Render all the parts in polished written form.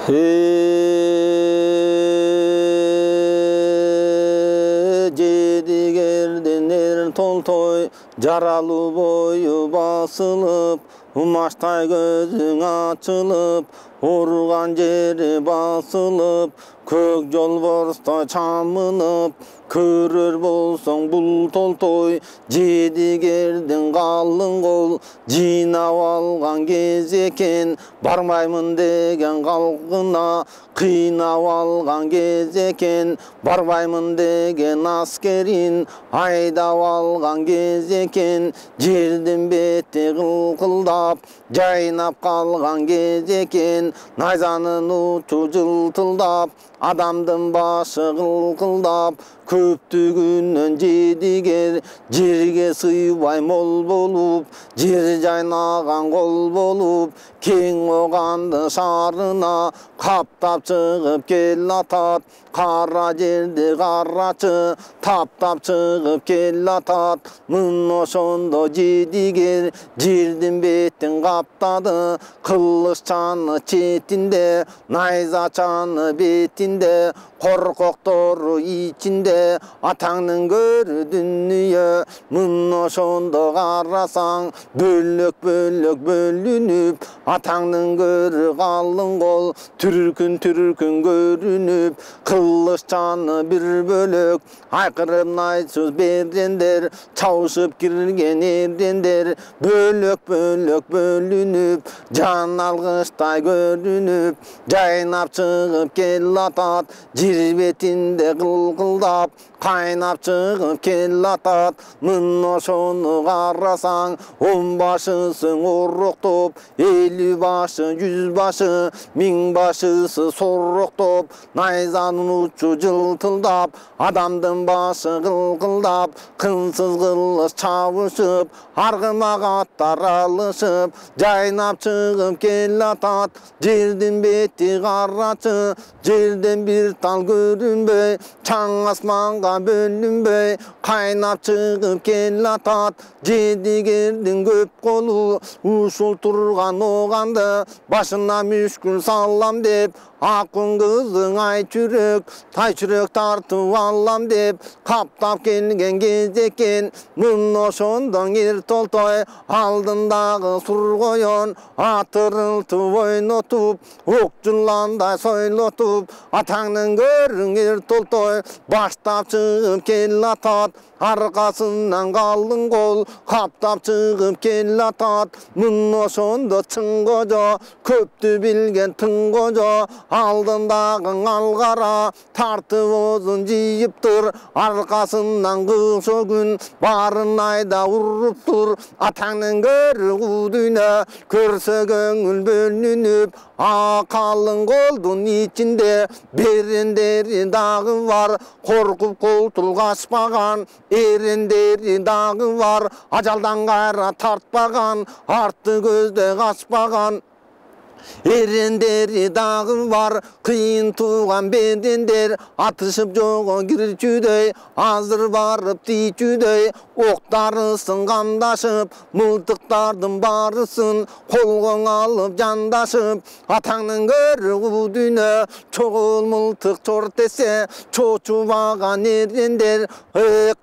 Jedігерден тол-той, жаралы бойы басылып, умаштай көзің açылып, ұрған жері басылып, көк жол борста чамынып, көрер болсаң бұл тол-той, jedігерден қалың қол, жинап алған кез екен, бармаймын деген қалқына, қинап алған кез екен, бармаймын деген аскерин, айдап алған кез екен, жердің беті қылқылдап, жайнап қалған кез екен, найзаның ұшы жылтылдап, адамдың башы қылқылдап, көптігінен jedігер, жерге сыйбай мол болып, жер жайнаған қол болып, кең оғанды шарына қаптап шығып кел атат, қара жерді қарачы таптап шығып кел атат, мын ошондо jedігер жердің бетін қаптады, қылыш чаны четинде, найза чаны бетинде, қорқоқтору ичинде, атаңның көрі дүние, мын ошондо қарасаң, бөлөк-бөлөк бөлүнүп, атаңның көрі қалың қол, түркүн көрүнүп, қылыш чаны бір бөлөк, айқырып найсыз бердендер, чаушып кирген ердендер, бөлөк-бөлөк бөлүнүп, жан алғыштай көрүнүп, жайнап шығып кел атат, жер бетинде қылқылдап, қайнап шығып кел атат, мын ошону қарасаң, 10 башысың ороқтоп, 50 башы, 100 башы, 1000 башысы сороқтоп, найзаның ұшы жылтылдап, адамдың башы қылқылдап, қынсыз қылыш чабышып, арғымақ аттар алышып, жайнап шығып кел атат, жердің беті қарачы, жерден бір тал көрінбей, чаң асманға бөлінбей, қайнап шығып кел атат, jedігердің көп қолу, ушул тұрған оғанды, башына мүшкіл салам деп, ақын қызың ай жүрек, тай жүрек тартып алам деп, қаптап келген кез екен, мын ошондон ер тол-той, алдындағы сұр қойон, атырылтып ойнотуп, оқ жыландай сойлотуп, атаңның көрің ер тол-той, баштап шығып кел атат, арқасынан қалың қол, қаптап шығып кел атат, мын ошондо чың қожо, көпті білген тың қожо, алдындағың алғара, тартып озын жиып тұр, арқасынан қыш күн, барын айда ұрып тұр, атаңның көрі құдүйне, көрсе көңіл бөлініп, қалың қолдың ичинде, берендері дағы бар, қорқып қолтыл қашпаған, ерендері дағы бар, ажалдан қайра тартпаған, артты көзде қашпаған, ерендері дағы бар, қиын туған бедендер, атышып жоғы кірчүдей, азыр барып тичүдей, оқтарысын қамдашып, мылтықтардың барысын, қолғың алып жандашып, атаңның көрі құдүйне, чоғыл мылтық чор десе, чочубаған ерендер,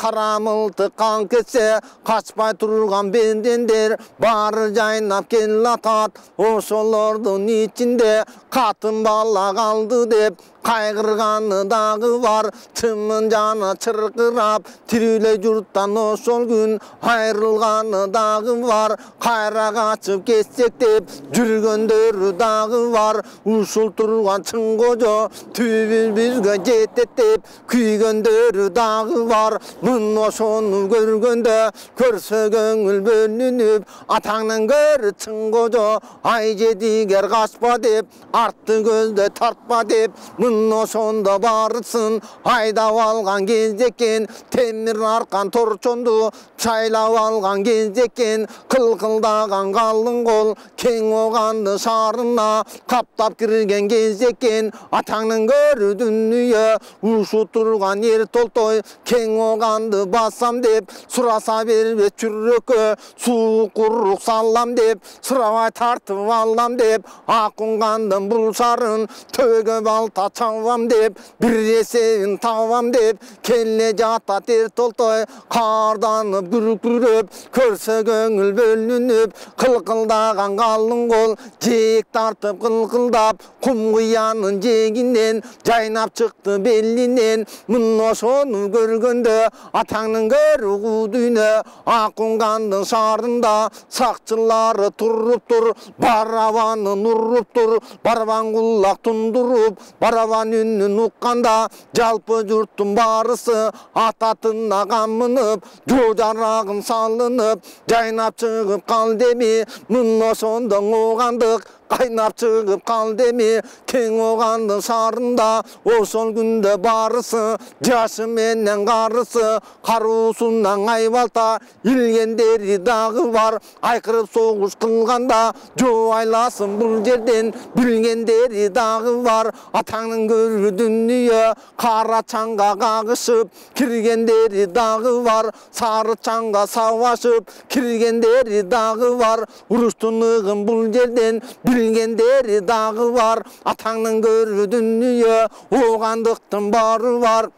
қара мылтық қан кетсе, қашпай тұрған бедендер, бары жайнап кел атат, ошолордың ичинде, қатын бала қалды деп, қайғырғаны дағы бар, тымын жаны чырқырап, тирілей жұрттан ошол күн, айрылғаны дағы бар, қайра қачып кетсек деп, жүргендері дағы бар, ушул тұрған чың қожо, түбін бізге жетет деп, күйгендері дағы бар, мын ошону көргенде, көрсе көңіл бөлініп, атаңның көрі чың қожо, ай jedігер қашпа деп, артты көзде тартпа деп, мын мына ошондо барысын айдап алган кезде экен, темир аркан торчонду чайлап алган кезде экен, кылкылдаган калың кол кең оганды шаарына каптап кирген кезде экен, атаңдын көрү дүнүйө ушу турган ер толтой кең оганды басам деп сураса бербе чүрөккө суу курук салам деп сурабай тартып алам деп акунгандын бул шарын төбөгө балта чабам деп бир эсебин табам деп келе жатат ер толтой карданып күркүрөп көрсө көңүл бөлүнүп кылкылдаган калың кол жээк тартып кылкылдап кум куянын жээгинен жайнап чыкты белинен мына ошону көргөндө атаңдын көрү кудүйнө акунгандын шаарында сакчылары туруптур барабанын уруптур барабан кулак тундуруп барабан үнүн укканда жалпы журттун баарысы ататына камынып жоо жарагын салынып жайнап чыгып калдеми мына ошондо оогандык кайнап чыгып калдеми кең оогандын шаарында ошол күндө баарысы жашы менен карысы кароосунан айбалта илгендери дагы бар айкырып согуш кылганда жоо айласын бул жерден билгендери дагы бар атаңдын көрү дүнүйө кара чаңга кагышып киргендери дагы бар сары чаңга сабашып киргендери дагы бар уруштун ыгын бул жерден билгендери дагы бар атаңдын көрү дүнүйө оогандыктын баары бар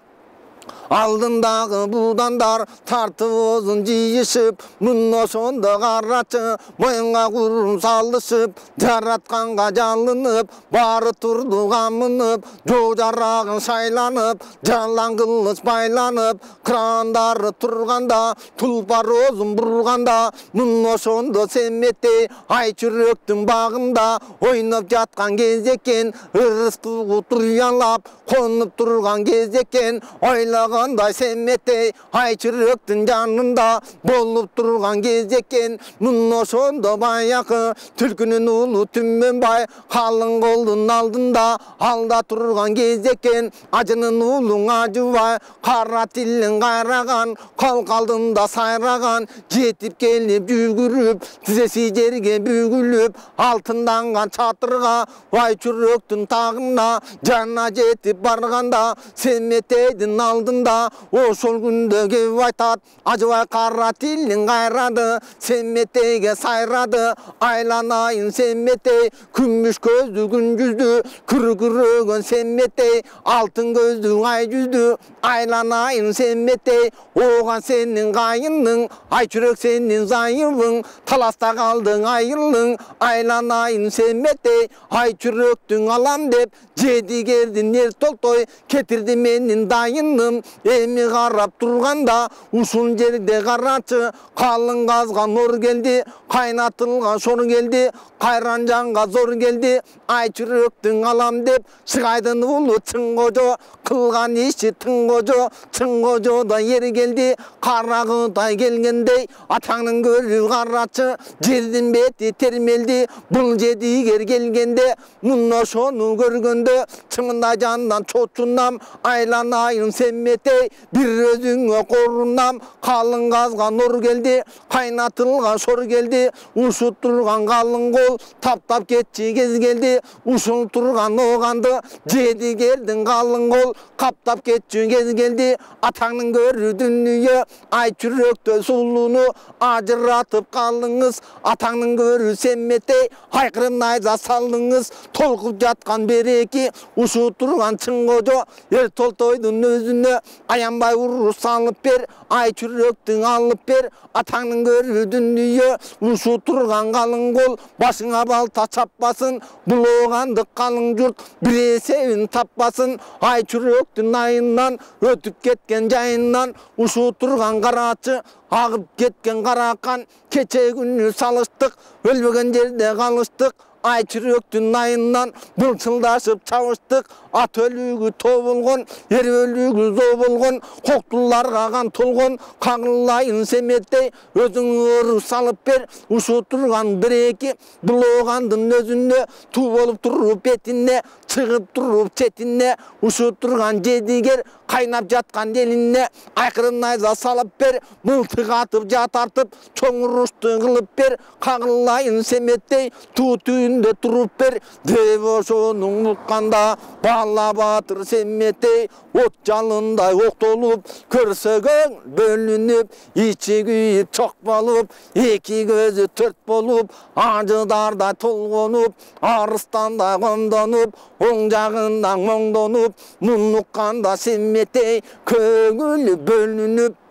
алдындагы будандар тартып озун жыйышып мына ошондо карачы моюнга курум салышып жаратканга жалынып баары турду камынып жоо жарагын шайланып жалаң кылыч байланып крандары турганда тулпар озун бурганда мына ошондо семетей ай чүрөктүн багында ойноп жаткан кез экен ырыс тугу туянлап конуп турган кез экен ойлогондой семетей ай чүрөктүн жанында болуп турган кез экен мына ошондо баягы түлкүнүн уулу Түмөнбай калың колдун алдында алда турган кез экен ажынын уулу Ажыбай кара тилин кайраган кол алдында сайраган жетип келип жүгүрүп тизеси жерге бүгүлүп алтынданган чатырга ай чүрөктүн тагына жана жетип барганда семетейдин алдында ошол күндө кеп айтат Ажыбай кара тилин кайрады семетейге сайрады айланайын семетей күмүш көздү күн жүздү күркүрөгөн семетей алтын көздү ай жүздү айланайын семетей ооган сенин кайының ай чүрөк сенин зайыбың таласта калдың айылың айланайын семетей ай чүрөктүң алам деп жедигердин ер толтой кетирди менин дайыным эми карап турганда ушул жерде карачы калың казган ор келди кайнатылган шор келди кайран жанга зор келди ай чүрөктүң алам деп Шыгайдын уулу Чың кожо кылган иши Тың кожо Чың кожодо ер келди карагыдай келгендей атаңдын көрү карачы жердин бети термелди бул жедигер келгенде мына ошону көргөндө чымындай жандан чочунам айланайын семетей бир өзүңө корунам калың казган ор келди кайнатылган шор келди ушул турган калың кол таптап кетчи кез келди ушул турган оганды жедигердин калың кол каптап кетчү кез келди атаңдын көрү дүнүйө ай чүрөктө сулууну ажыратып калдыңыз атаңдын көрү семетей айкырып найза салдыңыз толкуп жаткан береки ушул турган Чың кожо ер толтойдун өзүнө аянбай уруш салып бер ай чүрөктүң алып бер атаңдын көрү дүнүйө ушул турган калың кол башыңа балта чаппасын бул оогандык калың журт бир эсебин таппасын ай чүрөктүн айынан өтүп кеткен жайынан ушул турган карачы агып кеткен каракан кече күнү салыштык өлбөгөн жерде калыштык ай чүрөктүн айынан былчылдашып чабыштык ат өлүгү тоо болгон ер өлүгү зоо болгон коктуларга кан толгон кагылайын семеттей өзүң ыры салып бер ушул турган бир эки булоогандын өзүнө туу болуп туруп бетине чыгып туруп четине ушул турган жедигер кайнап жаткан элине айкырым найза салып бер мылтык атып жаа тартып чоң урушту кылып бер кагылайын семеттей туу түбүндө туруп бер деп ошону унутканда бала батыр семеттей от жалындай октолуп көрсөгөң бөлүнүп ичи күйүп чок болуп эки көзү төрт болуп ажыдардай толгонуп арыстандай комдонуп оң жагынан моңдонуп мун укканда семеттей көңүл бөлүнүп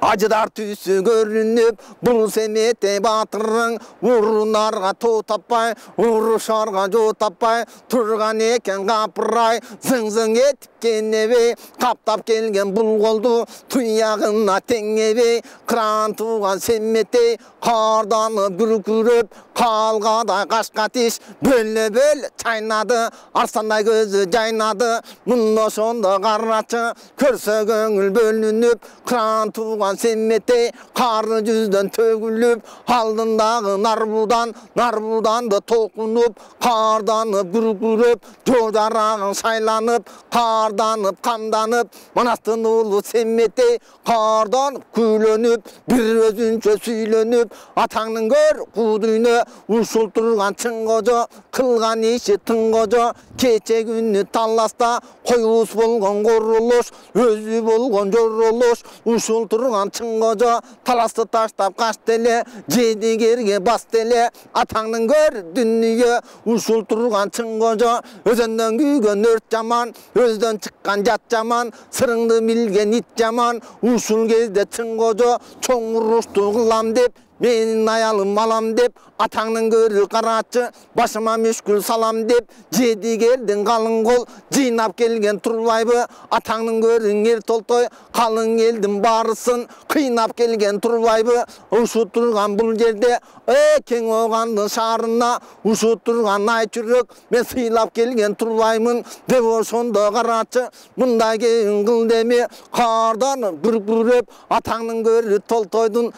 ажыдар түсү көрүнүп бул семеттей батырың урунарга тоо таппай урушарга жоо таппай турган экен капырай зың этип кенебей каптап келген бул колду туягына теңебей кран тууган семеттей карданып күркүрөп калгадай кашка тиш бөлө бөлө чайнады арсандай көзү жайнады мын ошондо карачы көрсө көңүл бөлүнүп кран тууган семеттей кары жүздөн төгүлүп алдындагы нарбуданды толкунуп карданып күркүрөп жоо жарагын шайланып карданып канданып манастын уулу семеттей карданып күйлөнүп бир өзүнчө сүйлөнүп атаңдын көр куу дүйнө ушул турган чың кожо кылган иши тың кожо кече күнү талласта коюус болгон королош өзү болгон жоролош ушул турган чың кожо таласты таштап качты эле жедигерге басты эле атаңдын көр дүнүйө ушул турган чың кожо өзөндөн күйгөн өрт жаман өздөн чыккан жат жаман сырыңды билген ит жаман ушул кезде чың кожо чоң урушту кылам деп менин аялым алам деп атаңдын көрү карачы башыма мүшкүл салам деп жедигердин калың кол жыйнап келген турбайбы атаңдын көрүң эр толтой калың элдин баарысын кыйнап келген турбайбы ушул турган бул жерде кең оогандын шаарына ушул турган ай чүрөк мен сыйлап келген турбаймын деп ошондо карачы мындай кең кыл деме карданып күркүрөп атаңдын көрү толтойдун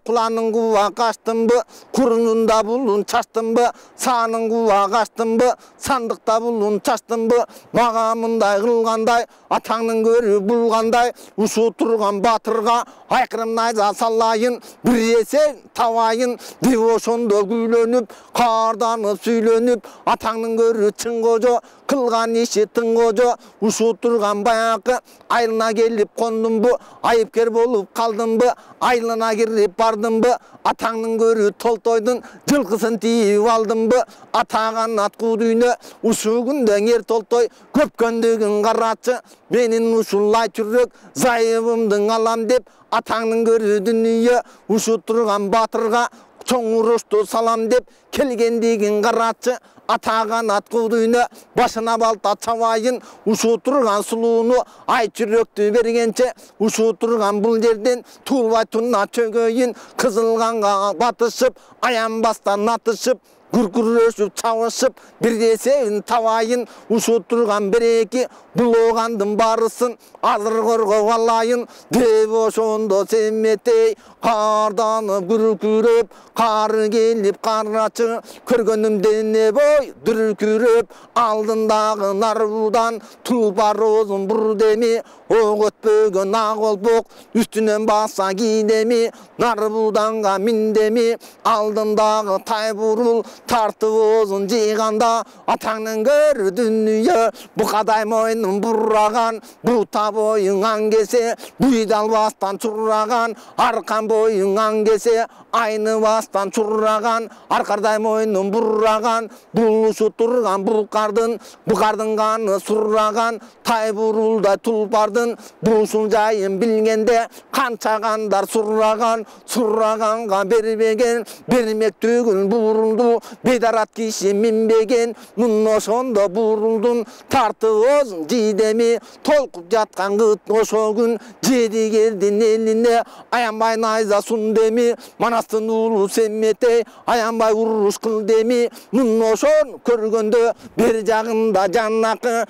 куланын куба качтымбы курунунда булун чачтымбы саанын куба качтымбы сандыкта булун чачтымбы мага мындай кылгандай атаңдын көрү булгандай ушул турган батырга айкырым найза салайын бир эсен табайын деп ошондо күйлөнүп карданып сүйлөнүп атаңдын көрү чың кожо кылган иши тың кожо ушул турган баягы айылына келип кондумбу айыпкер болуп калдымбы айылына кирип бардымбы атаңдын көрү толтойдун жылкысын тийип алдымбы ата канат куу дүйнө ушул күндө эр толтой көпкөндүгүн карачы менин ушул ай чүрөк зайыбымдын алам деп атаңдын көрү дүнүйө ушул турган батырга чоң урушту салам деп келгендигин карачы ата канат куу дүйнө башына балта чабайын ушул турган сулууну ай чүрөктү бергенче ушул турган бул жерден туулбай туна чөгөйүн кызыл канга батышып аянбастан атышып күркүрөшүп чабышып бир эсебин табайын ушул турган бир эки булоогандын баарысын азыр коргоп алайын деп ошондо семеттей карданып күркүрөп кары келип карачы көргөнүмдө эне бой дүркүрөп алдындагы нарбудан тулпар оозун бур деми ок өтпөгөн ак колпок үстүнөн баса кийдеми нарбуданга мин деми алдындагы тай бурул тартып оозун жыйганда атаңдын көрү дүнүйө букадай мойнун бураган бута боюң аңгесе буйдалбастан чураган аркан боюң аңгесе айныбастан чураган аркардай мойнун бураган булушуп турган букардын каны сураган тай бурулдай тулпардын бушул жайын билгенде канча кандар сураганга бербеген бермек түгүл бурулду бейдарат киши минбеген мун ошондо бурулдун тартып озун жидеми толкуп жаткан кыт ошо күн жедигердин элине аянбай найза сун деми манастын уулу семмете аянбай уруш кыл деми мун ошону көргөндө бери жагында жанакы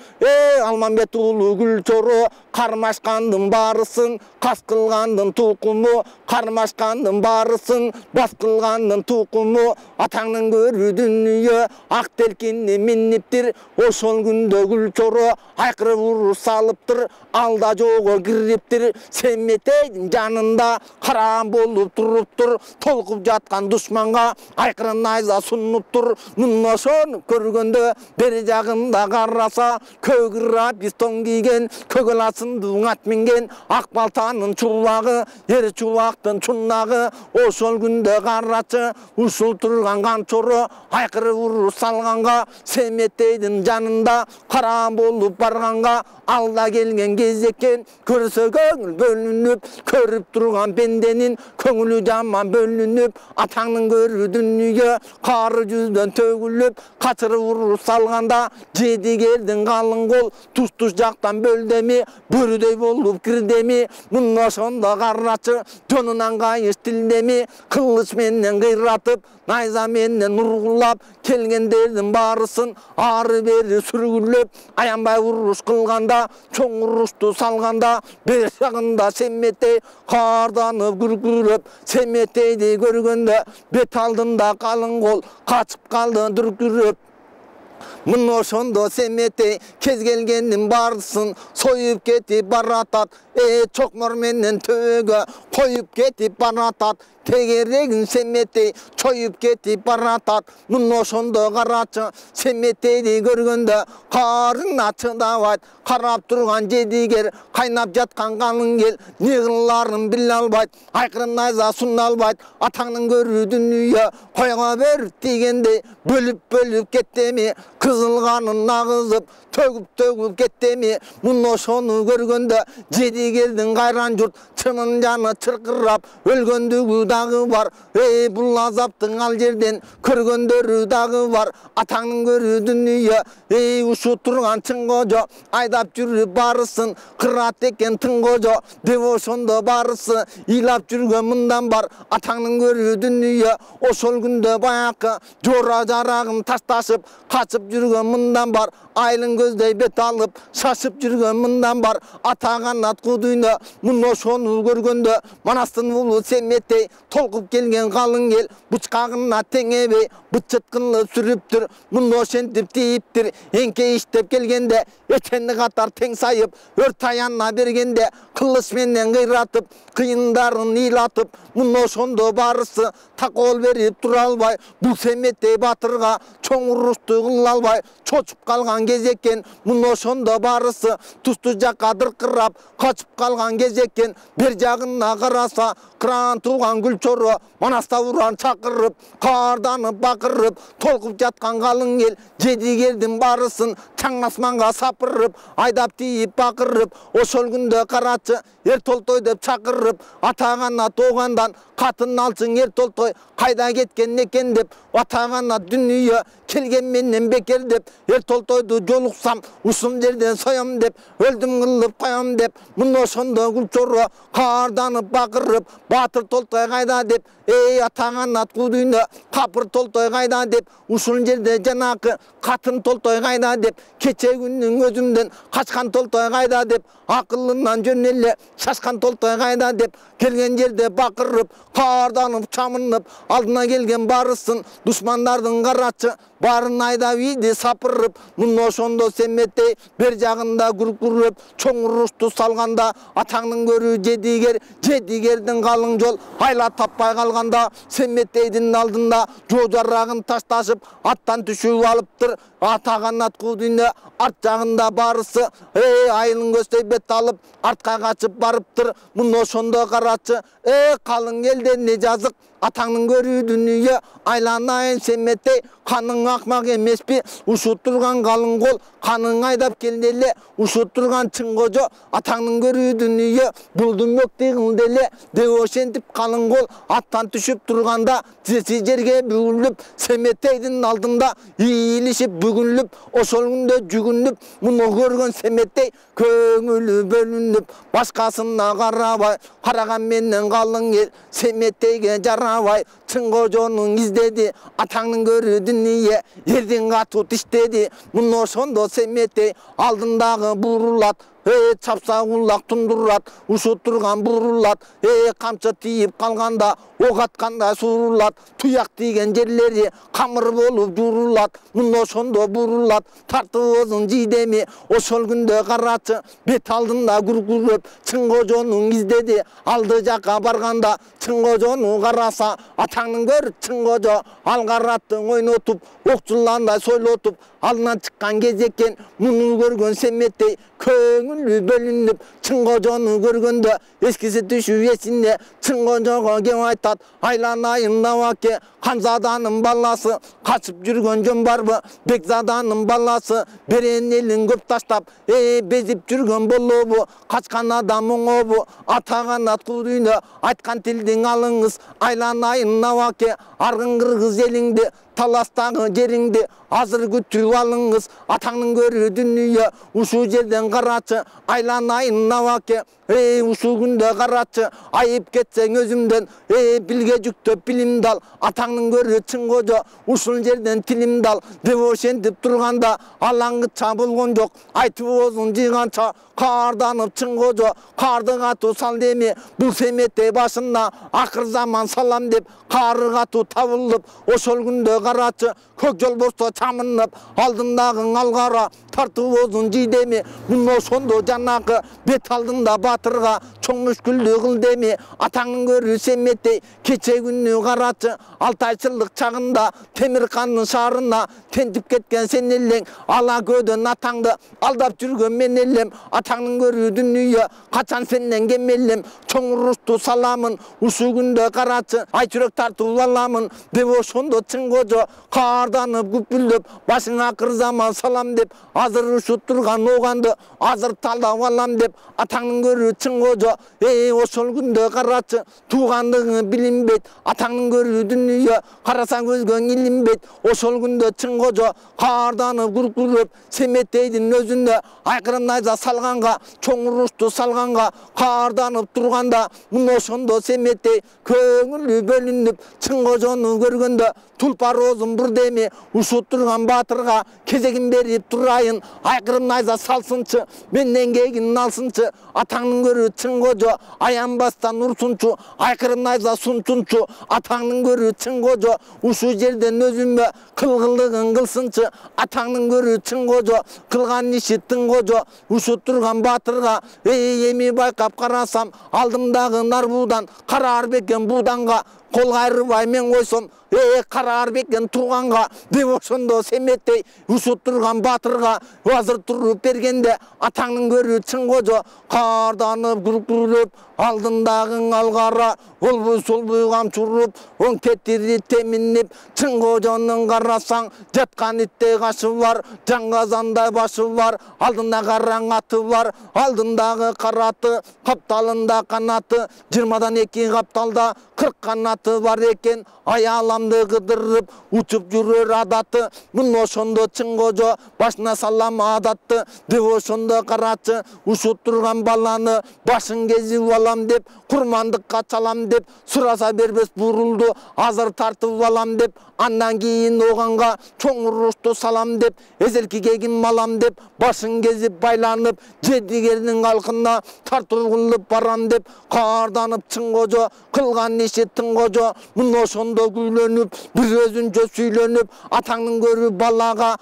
Алмамбет уулу Гүлчоро кармашкандын баарысын кас кылгандын тукуму кармашкандын баарысын бас кылгандын тукуму атаңдын көрүү дүнүйө ак телкинни минниптир ошол күндө Гүлчоро айкырып уруш салыптыр алда жого кириптир Семметейдин жанында караан болуп туруптур толкуп жаткан душманга айкырын найза сунуптур мун ошону көргөндө бери жагында караса көгүрап пистон кийген көгөл асындың ат минген ак балтанын чулагы ер чулактын чунагы ошол күндө карачы ушул турган Канчоро айкырып уруш салганга Семметейдин жанында караан болуп барганга алда келген кез экен көрсө көңүл бөлүнүп көрүп турган пенденин көңүлү жаман бөлүнүп атаңдын көрүү дүнүйө кары жүздөн төгүлүп качырып уруш салганда жедигердин калың кол туш жактан бөлдеми бөрүдөй болуп кирдеми мун ошондо карачы жонунан кайыш тилдеми кылыч менен кыйратып найза менен ургулап келгендердин баарысын ары бери сүргүлөп аянбай уруш кылганда чоң урушту салганда бер жагында Семметей карданып күркүрөп Семметейди көргөндө бет алдында калың кол качып калды дүркүрөп мун ошондо Семметей кез келгендин баарысын союп кетип баратат чокмор менен төбөгө коюп кетип баратат тегерегин Семметей чоюп кетип баратат мун ошондо карачы Семметейди көргөндө карына чыдабайт карап турган жедигер кайнап жаткан канын ел не кылаарын биле албайт айкырын найза суна албайт атаңдын көрүү дүнүйө койго берип дегендей бөлүп кеттеми кызыл канын агызып төгүп кеттеми мун ошону көргөндө жедигердин кайран журт чынын жаны чыркырап өлгөндүгү дагы бар бул азаптын ал жерден көргөндөрү дагы бар атаңдын көрүү дүнүйө ушу турган чың кожо айдап жүрүп барысын кырат экен тың кожо деп ошондо барысы ыйлап жүргөн мындан бар атаңдын көрүү дүнүйө ошол күндө баякы жора жарагын ташташып качып жүргөн мындан бар айылын көздөй бет алып шашып жүргөн мындан бар ата канат кудуйна мун ошону көргөндө манастын уулу Семметей толкуп келген калың ел бычкагына теңебей бычыт кылып сүрүптүр мун ошентип тийиптир эңке иштеп келгенде эченди катар тең сайып өрт аянына бергенде кылыч менен кыйратып кыйындарын ыйлатып мун ошондо барысы такоол берип тура албай бул Семметей батырга чоң урушту кыла албай чочуп калган кез экен мун ошондо барысы тусту жакка дыркырап качып калган кез экен бер жагына караса кыран тууган Гүлчоро манаста уран чакырып каарданып бакырып толкуп жаткан калың ел жедигердин баарысын чаң асманга сапырып айдап тийип бакырып ошол күндө карачы эр толтой деп чакырып ата канат огандан катын алчың эр толтой кайда кеткен экен деп ата канат дүнүйө келген менен бекер деп эр толтойду жолуксам ушул жерден соям деп өлдүм кылып коем деп мун ошондо Гүлчоро каарданып бакырып Батыр толтой кайда деп ата канат кудуйна капыр толтой кайда деп ушул жерде жанакы катын толтой кайда деп кече күндүн өзүмдөн качкан толтой кайда деп акылынан жөн эле шашкан толтой кайда деп келген жерде бакырып каарданып чамынып алдына келген барысын душмандардын карачы барын айдап ийди сапырып мун ошондо Семметей бер жагында күркүрөп чоң урушту салганда атаңдын көрүү жедигердин калың жол айла таппай калганда Семметейдин алдында жоо жарагын ташташып аттан түшүп алыптыр ата канат кудуйна арт жагында барысы айылын көздөй бет алып артка качып барыптыр мун ошондо карачы калың элден не жазык атаңның көрүү дүнүйө айланайын семеттей каның акмак эмеспи ушут турган калың кол каның айдап келди эле ушут турган чың кожо атаңның көрүү дүнүйө бул дүмөктү кылды эле деп ошентип калың кол аттан түшүп турганда тизи жерге бүгүлүп семеттейдин алдында ийилишип бүгүлүп ошол күндө жүгүнүп муну көргөн семеттей көңүлү бөлүнүп башкасына карабай караган менен калың эл семеттейге жарабай чың кожонун издеди атаңның көрүү дүнүйө эрдин катуу тиштеди муну ошондо семеттей алдындагы бурулат чапса кулак тундурат ушут турган бурулат камчы тийип калганда ок атканда сурулат туяк тийген жерлери камыр болуп журулат муну ошондо бурулат тартыбызын жийдеми ошол күндө карачы бет алдында күркүрөп чың кожонун издеди алды жакка барганда чың кожону караса атаңның көр чың кожо алгараттың ойнотуп окчуландай сойлотуп алдынан чыккан кез экен муну көргөн семеттей көңүлү бөлүнүп чың кожону көргөндө эскиси түшүп эсине чың кожого кеп айтат айланайын набаке Ханзаданын баласы качып жүргөн жөн барбы Бекзаданын баласы берен элин көп таштап безип жүргөн болобу качкан адам оңобу ата канат кудүйнө айткан тилдиң алыңыз айланайын набаке аргын кыргыз элиңди таластагы жериңди азыр күтүп алыңыз атаңның көрүү дүнүйө ушул жерден карачы айланайын набаке ушул күндө карачы айып кетсең өзүмдөн билге жүктөп билимди ал атаңның көрүү чың кожо ушул жерден тилимди ал деп ошентип турганда алаңгыча болгон жок айтып оозун жыйганча каарданып чың кожо карды катуу сал деми бул семеттей башына акыр заман салам деп кары катуу табылып ошол күндө карачы көк жол босто чамынып алдындагы алгара тартып оозун жийдеми муну ошондо жанакы бет алдында батырга чоң мүшкүлдү кыл деми атаңның көрүү семеттей кече күнү карачы 6 айчылык чагында Темиркандын шаарына тентип кеткен сен элең ала көдөн атаңды алдап жүргөн мен элем атаңның көрүү дүнүйө качан сенден кемелем чоң урушту саламын ушул күндө карачы ай жүрөк тартып аламын деп ошондо чың кожо каарданып күпүлдөп башыңа акыр заман салам деп азыр ушут турган оганды азыр талап алам деп атаңның көрүү чың кожо ошол күндө карачы туугандыгы билинбейт атаңның көрүү дүнүйө карасаң көзгөң илинбейт ошол күндө чың кожо каарданып күркүрөп семеттейдин өзүнө айкырым найза салганга чоң урушту салганга каарданып турганда муну ошондо семеттей көңүлү бөлүнүп чың кожону көргөндө тулпар оозун бур деми ушут турган батырга кезегин берип турайын айкырым найза салсынчы менден кегин алсынчы атаңның көрүү чың кожо аянбастан урсунчу айкырым найза сунчунчу атаңның көрүү чың кожо ушул жерден өзүмө кылгылдыгын кылсынчы атаңның көрүү чың кожо кылган иши тың кожо ушут турган батырга эми байкап карасам алдымдагы нарбуудан караар бекен бууданга кол кайрыбай мен койсом караар бекен турганга деп ошондо семеттей ушут турган батырга азыр туруп бергенде атаңның көрүү чың кожо каарданып күркүрөп алдындагы алгара олбуй солбуй камчуруп оң тетири теминип чың кожонун карасаң жаткан иттей кашы бар жаңгазандай башы бар алдында караң аты бар алдындагы караты капталында канаты 20дан 2 капталда 40 канаты бар экен аяламды кыдырып учуп жүрөр адаты муну ошондо чың кожо башына салам адатты деп ошондо карачы ушут турган баланы башын кезип алам деп курмандыкка чалам деп сураса бербес бурулду азыр тартып алам деп андан кийин оганга чоң урушту салам деп эзелки кегим алам деп башын кезип байланып жедигердин калкына тартылып барам деп каарданып чың кожо кылган иши тың кожо муну ошондо күйлөнүп бир өзүнчө сүйлөнүп атаңның көрүү балага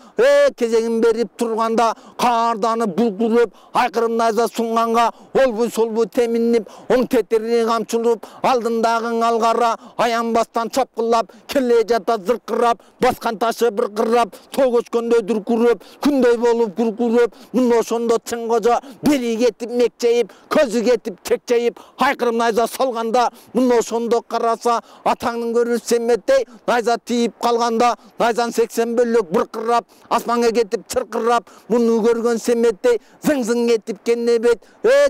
кезегин берип турганда каарданып булкурөп айкырым найза сунганга олбуй солбуй теминип оң тетири камчылып алдындагы алгара аянбастан чапкылап келе жатат зыркырап баскан ташы бир кырап тоо көчкөндөй дүркүрөп күндөй болуп күркүрөп муну ошондо чың кожо бери кетип мекчейип көзү кетип чекчейип айкырым найза салганда муну ошондо ошондо караса атаңдын көрү семеттей найза тийип калганда найзан 80 бөлөк быркырап асманга кетип чыркырап муну көргөн семеттей зың этип кенебейт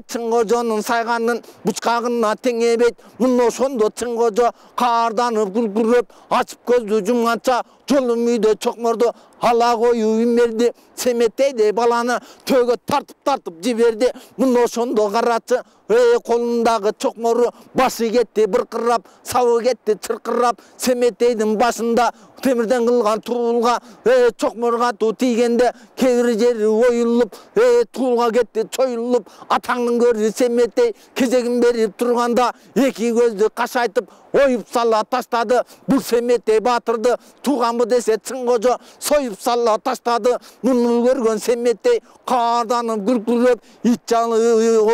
Чың кожонун сайганын бучкагына теңебейт муну ошондо Чың кожо каарданып күркүрөп ачып көздү жумганча жолум үйдө чокморду ала коюп имерди семеттейдей баланы төөгө тартып жиберди муну ошондо карачы колундагы чокмору башы кетти быркырап сабы кетти чыркырап семеттейдин башында темирден кылган туулга чокморго туу тийгенде кээ бир жери оюлуп туулга кетти чоюлуп атаңдын көрү семеттей кезегин берип турганда эки көздү кашайтып оюп сала таштады бул семеттей баатырды тууганбы десе Чың кожо союп сала таштады муну көргөн семеттей каарданып күркүрөп ит жалы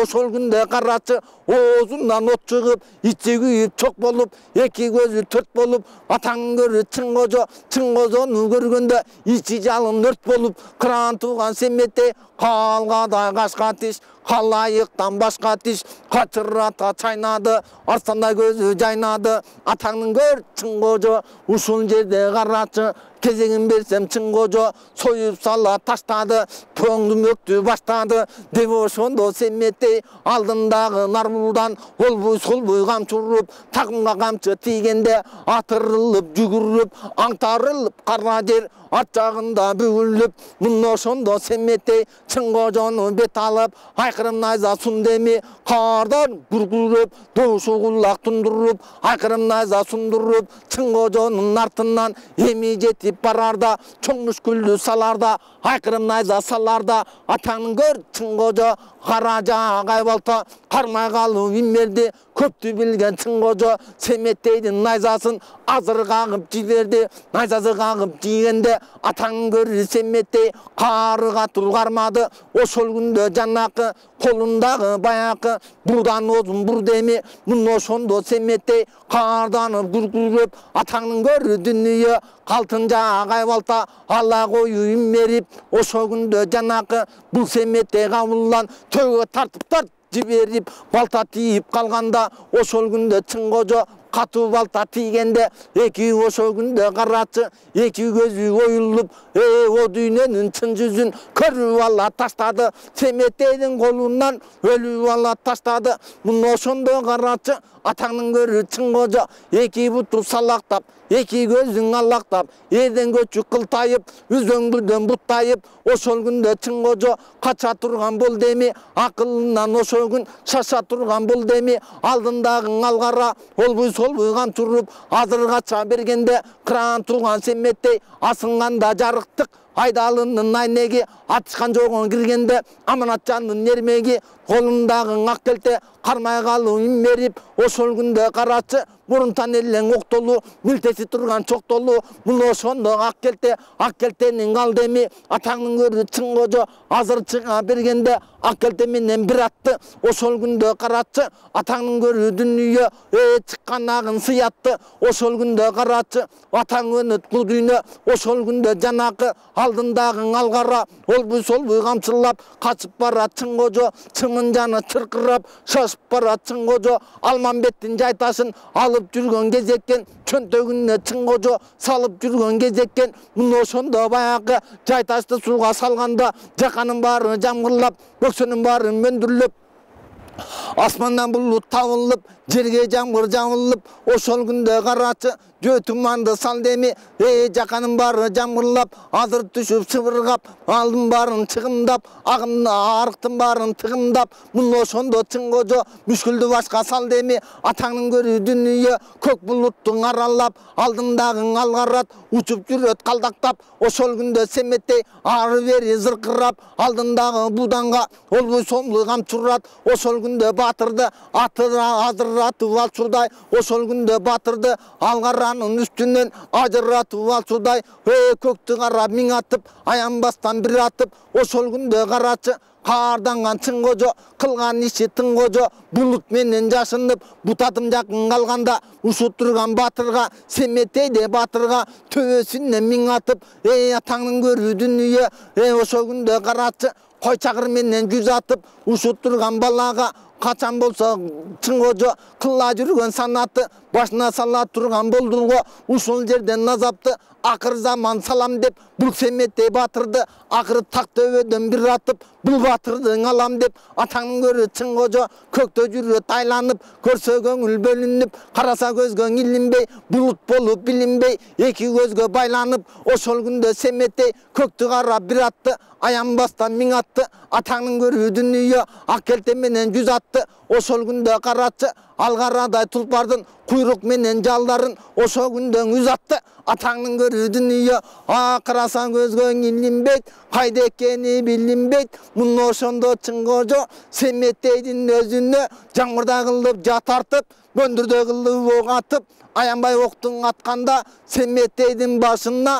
ошол күндө карачы оозунан от чыгып ичи күйүп чок болуп эки көзү төрт болуп атаңдын көрү Чың кожону көргөндө ичи жалын өрт болуп кыран тууган семеттей калгадай кашка тиш калайыктан башка тиш качырата чайнады арстандай көзү жайнады атаңдын көр Чың кожо ушул жерде карачы кезегин берсем Чың кожо союп сала таштады төңдүмөктү баштады деп ошондо семеттей алдындагы нарбулдан олбуй солбуй камчы уруп такымга камчы тийгенде атырылып жүгүрүп аңтарылып кара жер ат жагында бүгүлүп муну ошондо семеттей Чың кожону бет алып айкырым найза сундеми каардан күркүрөп добушу кулак тундуруп айкырым найза сундуруп Чың кожонун артынан эми жетип барарда чоң мүшкүлдү саларда айкырым найза саларда атаңдын көр Чың кожо кара жагай балта кармай калып имерди көптү билген Чың кожо семеттейдин найзасын азыр кагып жиберди найзасы кагып жийгенде атаңдын көрү семеттей каарыга тургармады ошол күндө жанакы колундагы баякы бурдан озун бурдеми муну ошондо семеттей каарданып күркүрөп атаңдын көрү дүнүйө калтын жагай балта ала коюп имерип ошол күндө жанакы бул семеттей кабылдан төөгө тартып жиберип балта тийип калганда ошол күндө Чың кожо катуу балта тийгенде эки ошол күндө карачы эки көзү оюлуп о дүйнөнүн чын жүзүн көрүп ала таштады семеттейдин колунан өлүп ала таштады муну ошондо карачы атаңдын көрү Чың кожо эки буту салактап эки көзүң алактап эрден көчү кылтайып үзөңгүдөн буттайып ошол күндө Чың кожо кача турган болду акылынан ошол күн шаша турган болду алдындагы алгара олбуй солбуй камчы уруп азыр кача бергенде кыран тууган семеттей асынганда жарыктык айдалынын айнеги атышкан жогон киргенде аманатжандын нермеги колундагы ак келте кармай калып имерип ошол күндө карачы мурунтан элең октолу милтеси турган чоктолу муну ошондо ак келтенин калдеми атаңдын көрү Чың кожо азыр чыга бергенде ак келте менен бир атты ошол күндө карачы атаңдын көрү дүнүйө чыккан агын сыятты ошол күндө карачы атаң өнөткү дүйнө ошол күндө жанакы алдындагы алгара олбуй солбуй камчылап качып барат Чың кожо чымын жаны чыркырап шашып барат Чың кожо Алмамбеттин жайташын алып жүргөн кезеккен чөнтөгүнө Чың кожо салып жүргөн кезеккен муну ошондо баягы жайташты сууга салганда жаканын баары жамгырлап бөксөнүн баары мөндүрлөп асмандан булут табылып жерге жамгыр жамылып ошол күндө карачы жөө туманды сал деми жаканын баары жамгырлап азыр түшүп сыбыргап алдын баарын чыгымдап арыктын баарын тыгымдап муну ошондо Чың кожо мүшкүлдү башка сал деми атаңдын көрү дүнүйө көк булуттун аралап алдындагы алгарат учуп жүрөт калдактап ошол күндө семеттей ары бери зыркырап алдындагы буданга олбуй солбуй камчы урат ошол күндө баатырды ажыратып алчудай ошол күндө баатырды алгаранын үстүнөн ажыратып алчудай көктү карап миң атып аянбастан бир атып ошол күндө карачы каарданган Чың кожо кылган иши Тың кожо булут менен жашынып бутатым жакын калганда ушут турган баатырга семеттейде баатырга төбөсүнөн миң атып атаңдын көрүү дүнүйө ошол күндө карачы кой чакыр менен жүз атып ушут турган балага качан болсо чың кожо кыла жүргөн санатты башына сала турган болду го ушул жерден назапты акыр заман салам деп бул Семеттей батырды акыры так төбөдөн бир атып бул батырдың алам деп атаңын көрү чың кожо көктө жүрүп тайланып көрсө көңүл бөлүнүп караса көзгө илинбей булут болуп билинбей эки көзгө байланып ошол күндө Семеттей көктү карап бир атты аянбастан миң атты атаңын көрүү дүнүйө ак келте менен жүз атты ошол күндө карачы алгарадай тулпардын куйрук менен жалдарын ошол күндө үз атты атаңын көрүү дүнүйө караса көзгө илинбейт кайда экени билинбейт муну ошондо чың кожо Семеттейдин өзүнө жамырда кылып жат тартып мөндүрдө кылып ок атып аянбай октун атканда Семеттейдин башына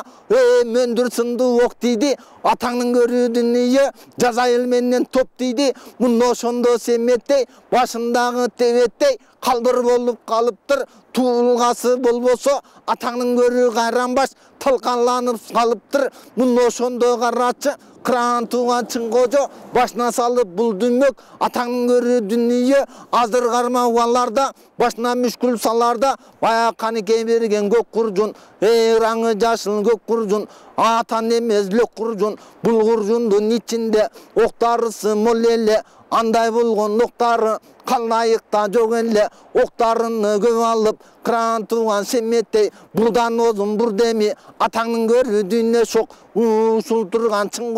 мөндүр сындуу ок тийди атаңын көрүү дүнүйө жазайыл менен топ тийди муну ошондо Семеттей башындагы тебеттей калбыр болуп калыптыр туулгасы болбосо атаңын көрүү кайранбаш талканланып калыптыр муну ошондо карачы кран тууган чың кожо башына салып бул дүмөк атаңын көрүү дүнүйө азыр кармабаларда башына мүшкүл саларда баягы каныкей берген көк куржун раңы жашыл көк куржун атан эмес лөк куржун бул куржундун ичинде октарысы мол эле андай болгон октары калайыкта жок эле октарыны көп алып кран тууган Семеттей бурдан озун бурдеми атаңын көрүү дүйнө шок ушул турган чың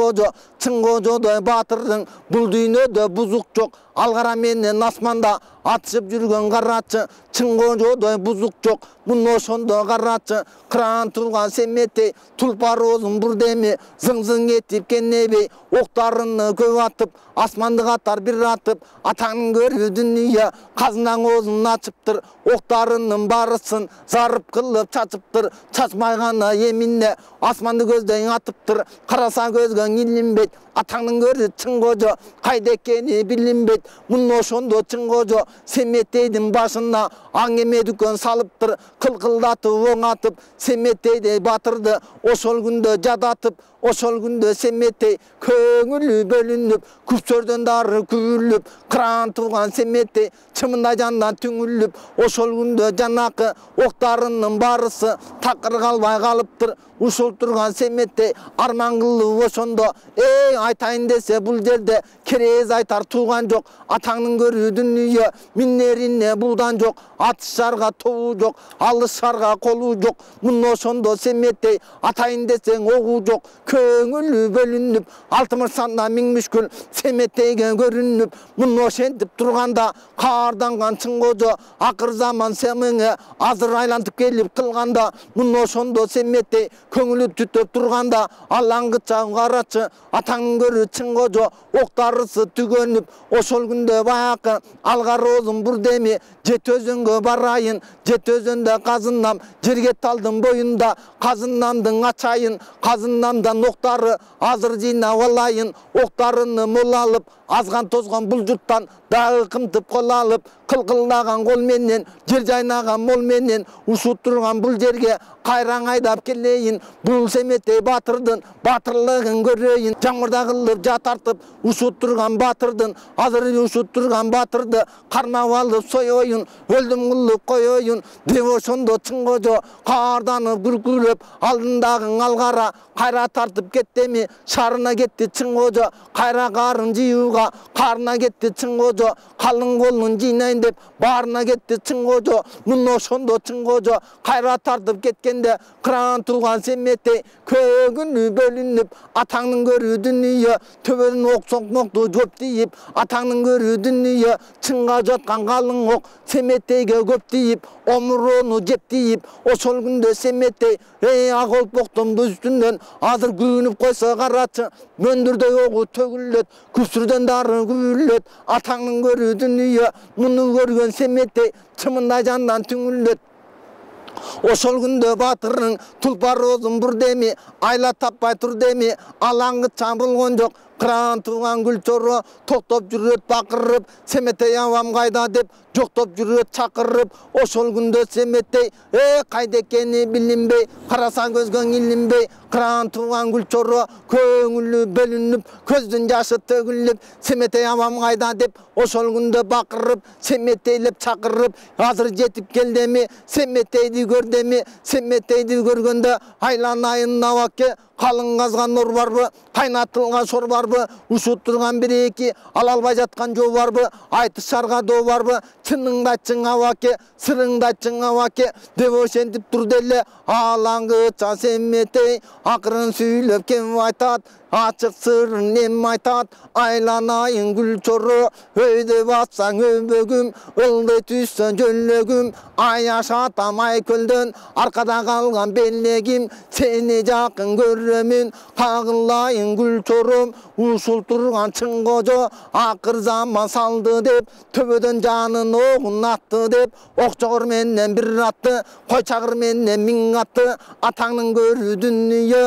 кожодой батырдың бул дүйнөдө бузук жок алгара менен асманда атышып жүргөн карачы чың кожодой бузук жок муну ошондо карачы кран тууган Семеттей тулпар озун бурдеми зың этип кенебей октарыны көп атып асманды катар бир атып атаңын көрүү дүнүйө казынаң оозун ачыптыр октарынын барысын зарып кылып чачыптыр чачмай гана эмине асманды көздөй атыптыр караса көзгө илинбейт атаңын көрүү чың кожо кайда экени билинбейт муну ошондо чың кожо Семеттейдин башына аң эме дүкөн салыптыр кылкылдатып оң атып Семеттейдей батырды ошол күндө жадатып ошол күндө Семеттей көңүлү бөлүнүп күпсөрдөн дары күбүлүп кран тууган Семеттей чымындай жандан түңүлүп ошол күндө жанакы октарынын барысы такыр калбай калыптыр ушул турган Семеттей арман кылып ошондо айтайын десе бул жерде керез айтар тууган жок атаңын көрүү дүнүйө минерине булдан жок атышарга тобу жок алышарга колу жок муну ошондо Семеттей атайын десең огу жок көңүлү бөлүнүп алтымыш санда миң мүшкүл Семеттейге көрүнүп муну ошентип турганда каарданган чың кожо акыр заман семиңе азыр айлантып келип кылганда муну ошондо Семеттей көңүлү түтөп турганда алаңгыча карачы атаңын көрүү чың кожо октарысы түгөнүп ошол күндө баягы алгар оозун бурдеми жет өзөнгө барайын жет өзөндө казынам жерге талдын боюнда казынамдын ачайын казынамдан октары азыр жыйнап алайын октарыны мол алып азган тозгон бул журттан дагы кымтып кол алып кылкылдаган кол менен жер жайнаган мол менен ушуп турган бул жерге кайраң айдап келейин бул Семеттей батырдын батырлыгын көрөйүн жамырда кылып жат тартып ушуп турган батырдын азыр ушуп турган батырды кармап алып соёюн өлдүм кылып коёюн деп ошондо чың кожо каарданып күркүрөп алдындагы алгара кайра тартып кеттеми шаарына кетти чың кожо кайра карын жыюуга карына кетти чың кожо калың колун жыйнайын деп баарына кетти чың кожо муну ошондо чың кожо кайра тартып кеткенде кран тууган Семеттей көңүлү бөлүнүп атаңын көрүү дүнүйө төбөдөн ок сокмокту көп тийип атаңын көрүү дүнүйө чыңга жаткан калың ок Семеттейге көп тийип омуроону жеп тийип ошол күндө Семеттей ак олпоктун үстүнөн азыр күйүнүп койсо карачы мөндүрдөй огу төгүлөт күпсүрдөн дары күбүлөт атаңын көрүү дүнүйө муну көргөн Семеттей чымындай жандан түңүлөт ошол күндө батырың тулпар оозун бурдеми айла таппай тур деми алаңгыча болгон жок Қыран туған гүл чоры тоқтап жүрет бақырып, Семетей авам қайда деп жоқтап жүрет чақырып. Ошол күндө Семетей қайда екени билинбей, қараса көзгөн илинбей. Қыран туған гүл чоры көңілі бөлініп, көздің жашы төгіліп. Семетей авам қайда деп ошол күндө бақырып, Семетейлеп чақырып. Азыр жетіп келдеми, Семетейди көрдеми, Семетейди көргөндө айланайын наваке. Қалың қазған нұр барбы, қайнатылған шор барбы, ұшып тұрған бір екі, алалбай жатқан жол барбы, айты шарға до барбы, чыныңда чың аваке, сырыңда чың аваке, деп ошентип тұр деле, алаңғыча Семетей, ақырын сүйлөп кем айтат, ачык сырын нем айтат, айланайын гүл чоры, өйдө батсаң өбөгүм, ылдый түссө жөлөгүм, аяш атам ай көлдөн, аркада калган белегим, сени жакын көрөмүн, кагылайын гүл чорум, ушул турган чың кожо, акыр заман салды деп, төбөдөн жанын огун атты деп, окчогор менен бир атты, кой чагыр менен миң атты, атаңдын көрүү дүнүйө,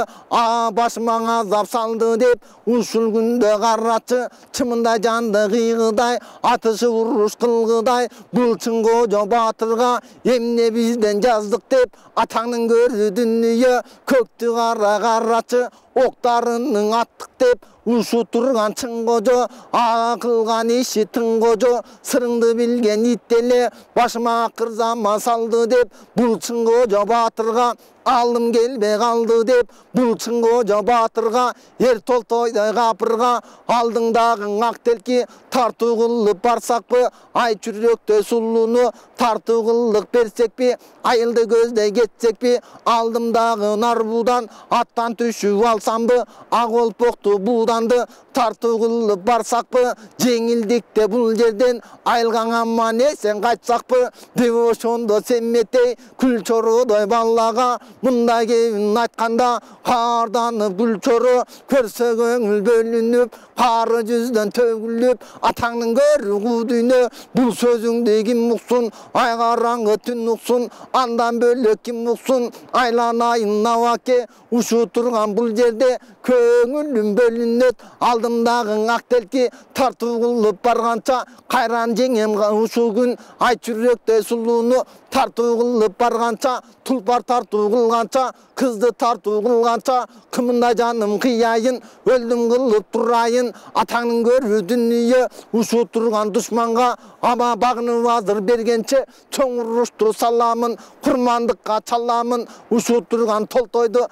башыма азап салды деп, ушул күндө карачы, чымында жанды кыйгыдай, атышы уруш кылгыдай, бул чың кожо батырга эмне бизден жаздык деп, атаңдын көрүү дүнүйө, көктү кара карачы, октарының аттық деп, ушу турган чың кожо, кылган иши тың кожо, сырыңды билген ит эле, башыма акыр заман салды деп, бул чың кожо батырга алдым келбей калды деп, бул чың кожо батырга эр толтойдой капырга, алдыңдагы ак телки тартуу кылып барсакпы, ай жүрөктө сулууну тартуу кылып берсекпи, айылды көздөй кетсекпи, алдымдагы нарбуудан аттан түшүп алсамбы, ак олпокту бууданды тартуу кылып барсакпы, жеңилдикте бул жерден айылган аман эсен кайтсакпы, деп ошондо Семетей күл чорудой баллага мындай кебин айтканда, карданып гүл чору көрсө көңүл бөлүнүп, кары жүздөн төгүлүп, атаңдын көрүү дүйнө, бул сөзүңдү ким уксун, ай караңгы түн уксун, андан бөлөк ким уксун, айланайын абаке, ушу турган бул жерде көңүлүм бөлүнөт, алдымдагы ак телки тартуу кылып барганча, кайран жеңем ушул күн, ай жүрөктөй сулууну тартуу кылып барганча, тулпар тартуу кылганча, кызды тартуу кылганча, кымында жаным кыяйын, өлдүм кылып турайын, атаңдын көрүү дүнүйө, ушу турган душманга ама багынып азыр бергенче, чоң урушту саламын, курмандыкка чаламын, ушу турган толтойду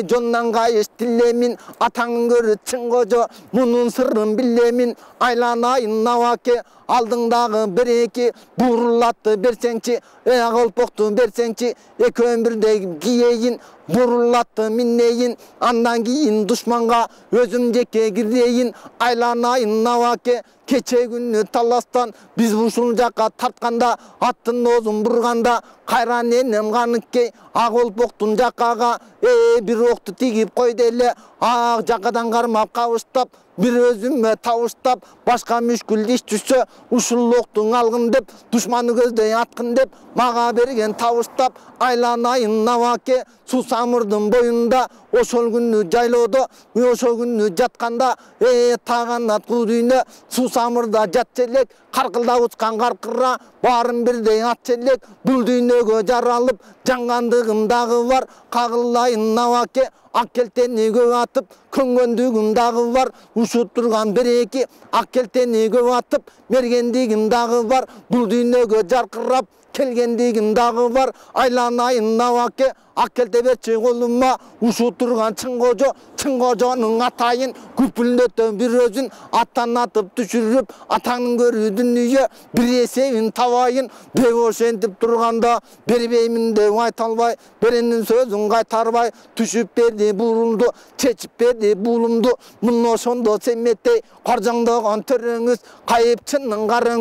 жондан кайыш тилемин, атаңдын көрүү чың кожо, мунун сырын билемин, айланайын абаке, алдыңдагы бир эки бурулатты берсеңчи, ак олпокту берсеңчи, экөөн бирдей кийейин, бурулатты миннейин, андан кийин душманга өзүм жеке кирейин, айланайын абаке, кече күнү таластан биз ушул жакка тартканда, аттын оозун бурганда, кайран энем каныккей, ак олпоктун жаккага бир окту тигип койду эле, ак жакадан кармап кабыштап, бир өзүмө табыштап, башка мүшкүл иш түшсө, ушул октун алгын деп, душманы көздөй аткын деп, мага берген табыштап, айланайын абаке, Сусамырдын боюнда, ошол күнү жайлоодо, ошол күнү жатканда, таган ат дүйнө, Сусамырда жатчу элек, каркылдап учкан каркыра, баарын бирдей атчу элек, бул дүйнөгө жаралып, жангандыгым дагы бар, кагылайын абаке, ак келтени көп атып, көнгөндүгүм дагы бар, ушу турган бир эки, ак келтени көп атып, мергендигим дагы бар, бул дүйнөгө жаркырап, келгендигим дагы бар, айланайын абаке, ак келте берчи колума, ушу турган чың кожо, чың кожонун атайын, күпүлдөтө бир өзүн, аттан атып түшүрүп, атаңдын көрүү дүнүйө, бир эсебин табайын, деп ошентип турганда, бербеймин деп айта албай, беренин сөзүн кайтарбай, түшүп берди бурулду, чечип берди булумду, муну ошондо Семетей, коржоңдогон төрөңүз, кайып чынын кара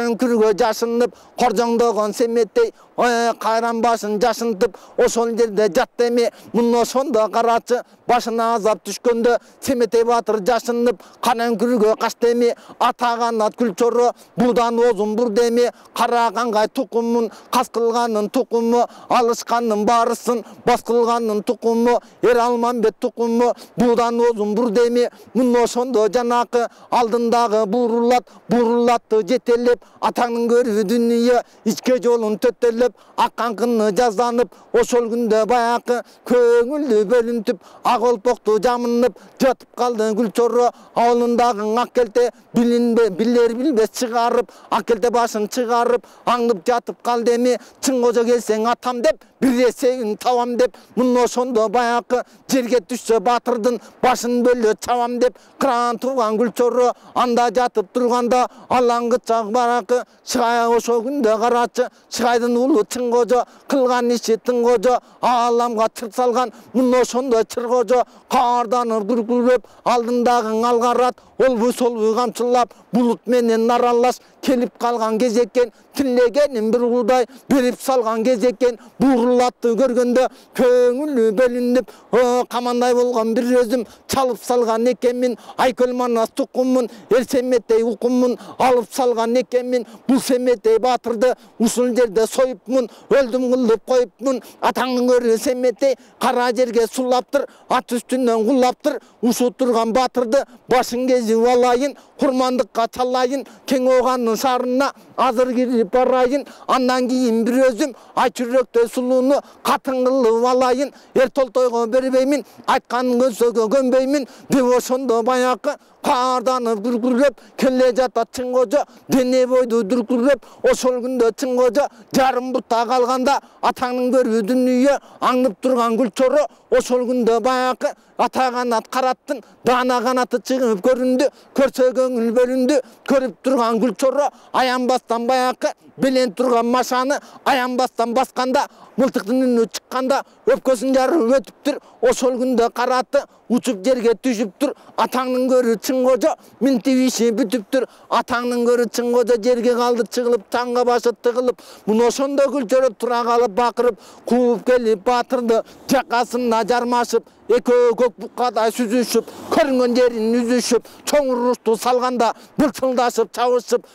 өңкүргө жашынып, коржоңдогон тоқтаған семеттей қайран башын жашынтып ошол жерде жатты эми мына ошондо карачы башына азап түшкөндө Семетей батыр жашынып канан күргө качты эми атаган ат Күлчоро будан озун бурду эми карагангай тукумун кас кылганын тукуму алышкандын барысын бас кылганын тукуму Эралманбет тукуму будан озун бурду эми мына ошондо жанакы алдындагы бурулатты жетелеп атаңдын көрүү дүнүйө ичке жолун төттөлөп акканкыны жазданып ошол күндө баякы көңүлдү бөлүнтүп ак олпокту жамынып жатып калды Күлчоро ауылындагы ак келте билер билбес чыгарып ак келте башын чыгарып аңдып жатып калды эми чың кожо келсең атам деп бир эсегин табам деп мына ошондо баякы жерге түшсө батырдын башын бөлө чабам деп кыран турган Күлчоро анда жатып турганда алаңгычак баракы Чыгай ошол күндө карачы Чыгайдын уулу Чың кожо кылган иши Тың кожо ааламга чыр салган мына ошондо Чыр кожо каарданып күркүрөп алдындагы алгарат олбу солбу камчылап булут менен аралаш келип калган кез экен тилегенин бир кудай берип салган кез экен бурулатты көргөндө көңүлү бөлүнүп камандай болгон бир өзүм чалып салган экенмин Айкөл Манас тукумун эл Семетей укумун алып салган экенмин бул Семетей батырды ушул жерде союпмун өлдүм кылып коюпмун атаңдын көрү Семетей кара жерге сулаптыр ат үстүнөн кулаптыр ушул турган батырды башын кезип алайын курмандыкка чалайын кең оганын шаарына азыр кирип барайын андан кийин бир өзүм ай чүрөктөй сулууну катын кылып алайын эр толтойго бербеймин айткан көзгө көнбөймүн деп ошондо баякы каарданып күркүрөп келе жатат Чың кожо дене бойду дүркүрөп ошол күндө Чың кожо жарым бутта калганда атаңдын көрүү дүнүйө аңдып турган Күлчоро ошол күндө баякы атаган ат караттын даана канаты чыгып көрүндү көрсө көңүл бөлүндү көрүп турган Күлчоро аянбастан баякы белен турган машаны аянбастан басканда мылтыктын үнү чыкканда өпкөсүн жарып өтүптүр ошол күндө караты учуп жерге түшүптүр атаңдын көрү Чың кожо минтип иши бүтүптүр атаңдын көрү Чың кожо жерге калды чыгылып таңга башы тыгылып мына ошондо Күлчоро тура калып бакырып кууп келип батырды жакасына жармашып экөө көк буккадай сүзүшүп көрүнгөн жерин үзүшүп чоң урушту салганда былчылдашып чабышып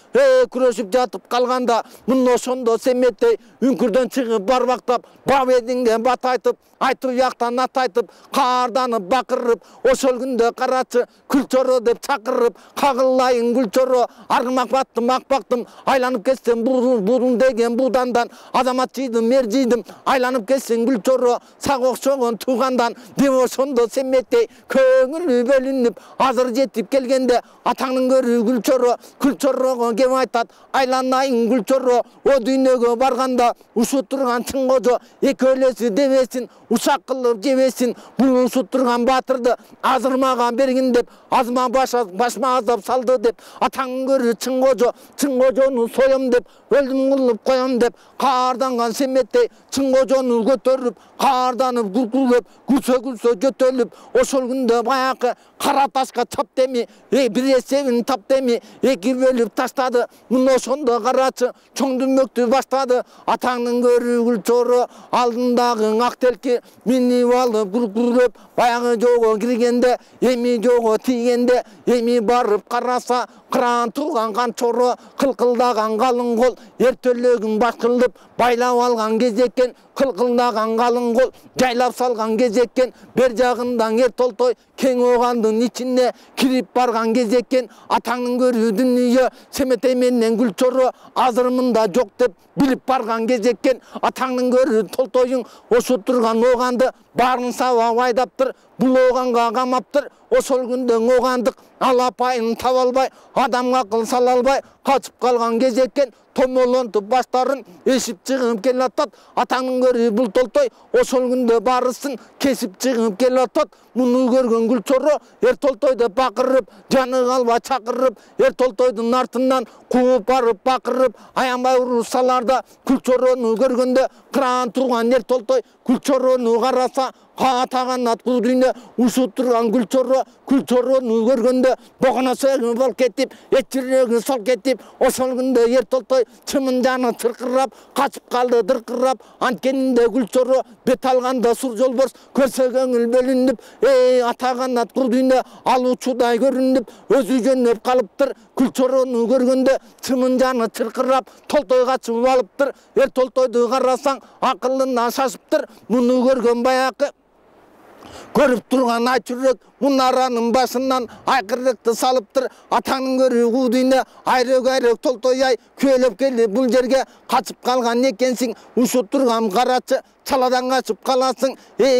күрөшүп жатып калганда мына ошондо Семетей үңкүрдөн чыгып барбактап бабединге бат айтып айтып жактан ат айтып каарданып бакырып ошол күндө карачы Күлчоро деп чакырып кагылайын Күлчоро аргымак баттым акпактым айланып кетсем бурун деген будандан азамат жыйдым эр жыйдым айланып кетсең Күлчоро сага окшогон туугандан деп ошондо Семетей көңүлү бөлүнүп азыр жетип келгенде атаңдын көрүү Күлчорого кеп айтат айланайын Күлчоро о дүйнөгө барганда ушу турган Чың кожо экөөлөсү дебесин ушак кылып жебесин бул ушу турган батырды азыр мага бергин деп азма башма азап салды деп атаңдын көрүү Чың кожону соем деп өлдүм кылып коем деп каарданган Семетей Чың кожону көтөрүп каарданып күркүрөп күлсө жөтөлүп ошол күндө баякы кара ташка чапты эми бир эсебин тапты эми эки бөлүп таштады мына ошондо карачы чоң дүмөктү баштады атаңдын көрүү Күлчоро алдындагы ак телки минип алып күркүрөп баягы жолго киргенде эми жолго тийгенде эми барып караса кыран турган Канчоро кылкылдаган калың кол эртөлөгүн баш кылып байлап алган кез экен кылкылдаган калың кол жайлап салган кез экен бер жагындан эр толтой кең огандын ичине кирип барган кез экен атаңдын көрүү дүнүйө Семетей менен Күлчоро азыр мында жок деп билип барган кез экен атаңдын көрүү толтоюң ошо турган оганды баарын сабап айдаптыр бул оганга камаптыр ошол күндө огандык алапайын таба албай адамга акыл сала албай качып калган кез экен томолонтуп баштарын эшип чыгып келатат атаңдын көрүү бул толтой ошол күндө баарысын кесип чыгып келатат мұны көрген Гүлчоро Ертолтойды бақырып, жаны қалба чақырып, Ертолтойдың артынан қуып барып бақырып, аянбай ұрысаларда Гүлчороны көргенде қыран тұрған Ертолтой Гүлчороны қараса қатаған ат құдүйне ұшып тұрған Гүлчороны көргенде боғанасы бол кетіп, етчірегі сол кетіп, осыл күнде Ертолтой чымын жаны тырқырап, қачып қалды дырқырап, анткенінде Гүлчоро бет алғанда сұр жолборс көрсе көңіл бөлініп, атаған ат құдүйне алучудай көрініп, өзі жөніп қалыптыр. Гүлчороны көргенде чымын жаны тырқырап, Толтой қачып алыптыр. Ертолтойды қарасаң ақылынан шашыптыр. Мұны көрген баяқы көріп тұрған айчүрек мұнараның басынан айқырықты салыптыр. Атаңның көрі құдүйне айрек Толтой ай көйлеп келіп бұл жерге қачып қалған екенсің. Ұшып тұрған қарачы саладан қачып қаласың.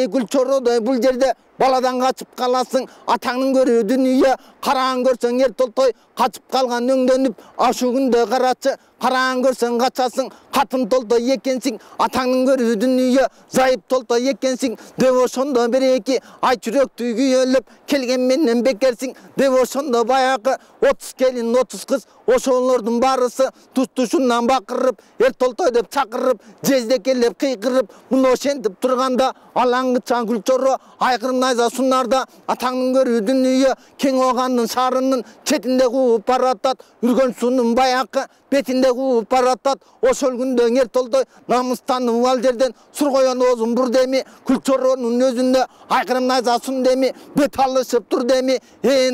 Гүлчородай бұл жерде баладан қачып қаласың. Атаңның көрі дүние қараң көрсең Ертолтой қачып қалған өңденіп, ашу күнде қарачы қараң көрсең қачасың. Қатын Толтой екенсің, атаңның көрі дүние зайып Толтой екенсің. Деп ошондо бір-екі ай жүректі күйеліп келген менен бекерсің. Деп ошондо баяқы 30 келін 30 қыз ошолордун барысы туш-тушунан бакырып, Ертолтой деп чакырып, жездекелеп кыйкырып, муну ошентип турганда алаңгычан Гүлчоро айкырын найза сунарда атаңның көрүү дүнүйө кең оганын шаарынын четинде кууп баратат, үргөн суунун баякы бетинде кууп баратат. Ошол күндө Ертолтой намыстанып ал жерден сургоyon оозун бур деми, Гүлчоронун өзүндө айкырын найза сун деми, бет алышып тур деми,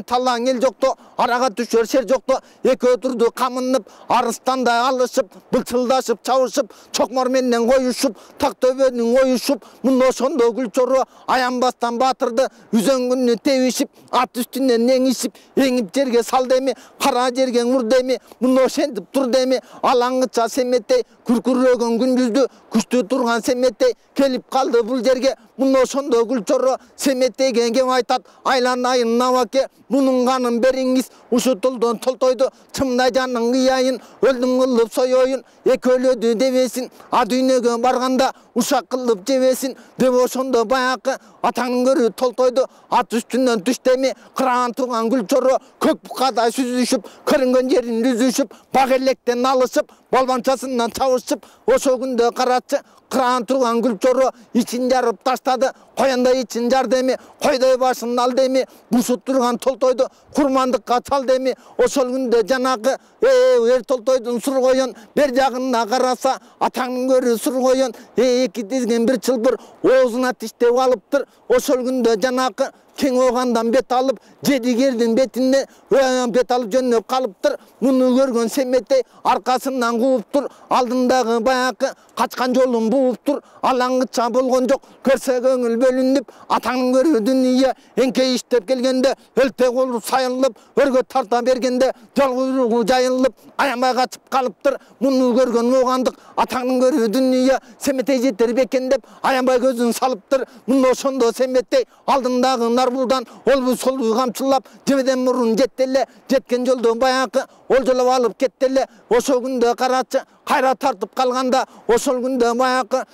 талаң эл жокто, арага түшөр шер жокто, экөө турду камынып, арыстандай алышып, былчылдашып, чабышып, чокмор менен коюшуп, так төбөнүн оюшуп, муну ошондо Гүлчоро аянбастан батырды үзөңгүнү тебишип, ат үстүнөн эңишип, эңип жерге сал деми, кара жерге ур деми, муну ошентип тур деми, алаңгыча семеттей күркүрөгөн күндүздү күчтүү турган семеттей келип калды бул жерге. Муну ошондо Гүлчоро семеттейге кеп айтат, айланайын набаке, мунун канын бериңиз, ушутулдун Толтойду чымдай жанын кыяйын, өлдүм кылып соёюн, экөөлөдү дебесин, а дүйнөгө барганда ушак кылып жебесин. Деп ошондо баякы атаңын көрүү Толтойду ат үстүнөн түштеми, кыран турган Гүлчоро көк букадай сүзүшүп, көрүнгөн жерин үзүшүп, бак электен алышып, балбанчасынан чабышып, ошол күндө карачы кыран турган Гүлчоро ичин жарып таштады, кояндай ичин жар деми, койдой башын ал деми, бушуп турган Толтойду курмандыкка чал деми. Ошол күндө жанагы Ертолтойдун сургоyon бер жагына караса, атаңын көрүү сургоyon эки тизген бир чылбыр оозуна тиштеп алыптыр. Ошол күндө жанагы кең огандан бет алып, жедигердин бетине бет алып жөнөп калыптыр. Муну көргөн семеттей аркасынан кууптур, алдындагы баякы качкан жолун бууптур. Алаңгыча болгон жок, көрсө көңүл бөлүнүп, атаңын көрүү дүнүйө эңкей иштеп келгенде, өлтө колу сайылып, өргө тарта бергенде, жол куйругу жайылып, аянбай качып калыптыр. Муну көргөн огандык атаңын көрүү дүнүйө семеттей жетер бекен деп аянбай көзүн салыптыр. Муну ошондо семеттей алдындагы нарбулдан олбу солбу камчылап, жебеден мурун жеттеле, жеткен жолдо баякы олжолоп алып кеттеле. Ошол күндө карачы кайра тартып калганда, ошол күндө баякы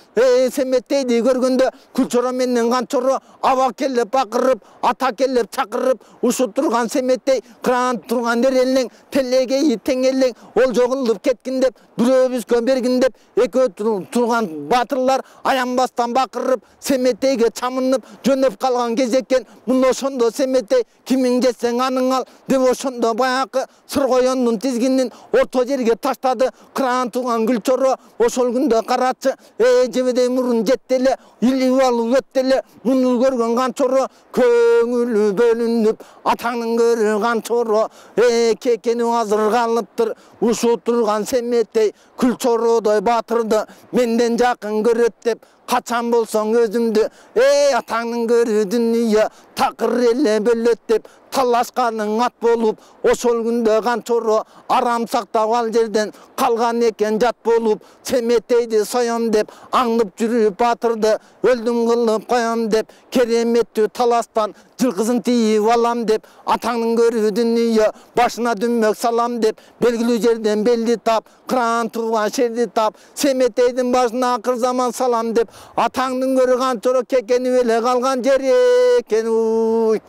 семеттейди көргөндө Гүлчоро менен Канчоро аба келип бакырып, ата келип чакырып, ушуп турган семеттей кыран турган эрелең, телегейи тең элең, олжо кылып кеткин деп, бирөөбүзгө бергин деп, экөө турган батырлар аянбастан бакырып, семеттейге чамынып жөнөп калган кез экен. Муну ошондо семеттей кимиң жетсең аның ал деп ошондо баякы сургоyондун тизгинин орто жерге таштады. Кыран турган Гүлчоро ошол күндө карачы жебедей мурун жеттеле, илип алып өттеле. Муну көргөн Канчоро көңүлү бөлүнүп, атаңын көрүү Канчоро кекени азыр калыптыр. Ушул турган семеттей Гүлчородой батырды менден жакын көрөт деп, качан болсоң өзүмдү атаңын көрүү дүнүйө такыр эле бөлөт деп, талашканың ат болуп, ошол күндө канчоро арам сактаган жерден калган экен жат болуп, Семетейди соям деп аңдып жүрүп батырды, өлдүм кылып коям деп, кереметтүү таластан жылкысын тийип алам деп, атаңдын көрүү дүнүйө башына дүммөк салам деп, белгилүү жерден белди тап, кыран тууган шерди тап, Семетейдин башына акыр заман салам деп, атаңдын көрүү канчоро кекенип эле калган жер экен уй.